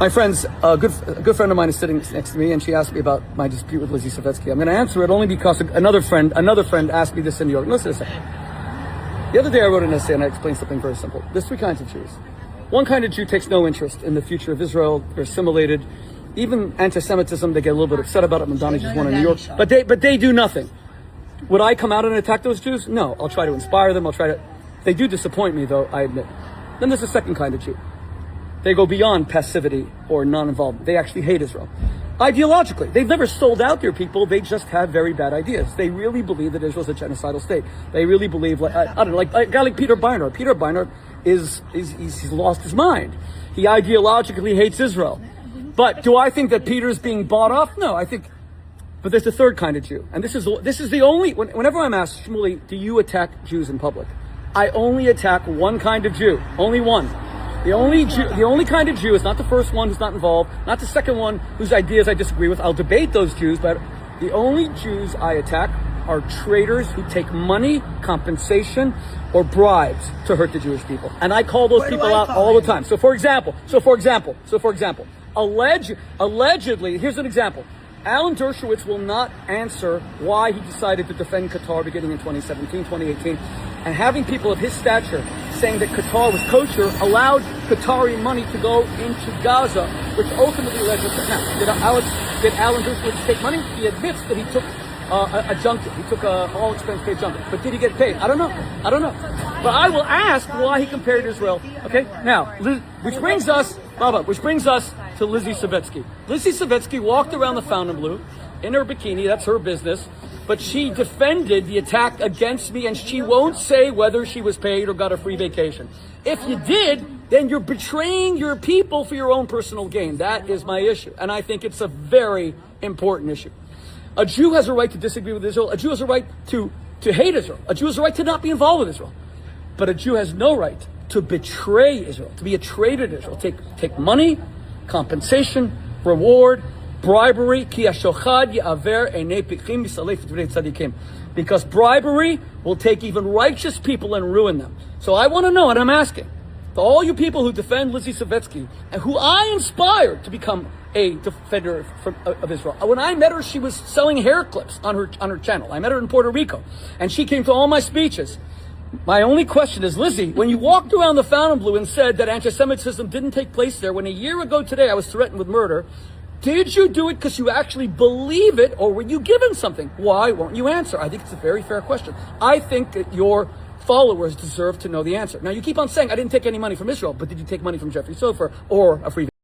My friends, a good friend of mine is sitting next to me, and she asked me about my dispute with LizzySavetsky. I'm going to answer it only because another friend asked me this in New York. Listen a second. The other day I wrote an essay and I explained something very simple. There's three kinds of Jews. One kind of Jew takes no interest in the future of Israel. They're assimilated. Even antisemitism, they get a little bit upset about it. Mandani just won in New York. But they do nothing. Would I come out and attack those Jews? No. I'll try to inspire them. They do disappoint me, though, I admit. Then there's a second kind of Jew. They go beyond passivity or non-involvement. They actually hate Israel. Ideologically, they've never sold out their people. They just have very bad ideas. They really believe that Israel's a genocidal state. They really believe, like a guy like Peter Beinart. Peter Beinart he's lost his mind. He ideologically hates Israel. But do I think that Peter's being bought off? No, but there's a third kind of Jew. And this is the only, whenever I'm asked, Shmuley, do you attack Jews in public? I only attack one kind of Jew. Only one. The only kind of Jew is not the first one who's not involved, not the second one whose ideas I disagree with. I'll debate those Jews, but the only Jews I attack are traitors who take money, compensation, or bribes to hurt the Jewish people. And I call those people out all the time. So for example, allegedly, here's an example. Alan Dershowitz will not answer why he decided to defend Qatar beginning in 2017, 2018, and having people of his stature saying that Qatar was kosher allowed Qatari money to go into Gaza, which ultimately led to... Now, did Alan Dershowitz take money? He admits that he took a junket. He took a all-expense-paid junket. But did he get paid? I don't know. But I will ask why he compared Israel. Okay? Now, which brings us to LizzySavetsky. LizzySavetsky walked around the Fontainebleau in her bikini. That's her business. But she defended the attack against me, and she won't say whether she was paid or got a free vacation. If you did, then you're betraying your people for your own personal gain. That is my issue. And I think it's a very important issue. A Jew has a right to disagree with Israel. A Jew has a right to hate Israel. A Jew has a right to not be involved with Israel. But a Jew has no right to betray Israel, to be a traitor to Israel. Take money, compensation, reward, bribery, because bribery will take even righteous people and ruin them. So I want to know, and I'm asking, to all you people who defend LizzySavetsky, and who I inspired to become a defender of Israel. When I met her, she was selling hair clips on her channel. I met her in Puerto Rico, and she came to all my speeches. My only question is, Lizzy, when you walked around the Fontainebleau and said that antisemitism didn't take place there, when a year ago today I was threatened with murder, did you do it because you actually believe it, or were you given something? Why won't you answer? I think it's a very fair question. I think that your followers deserve to know the answer. Now, you keep on saying, I didn't take any money from Israel, but did you take money from Jeffrey Sofer or a free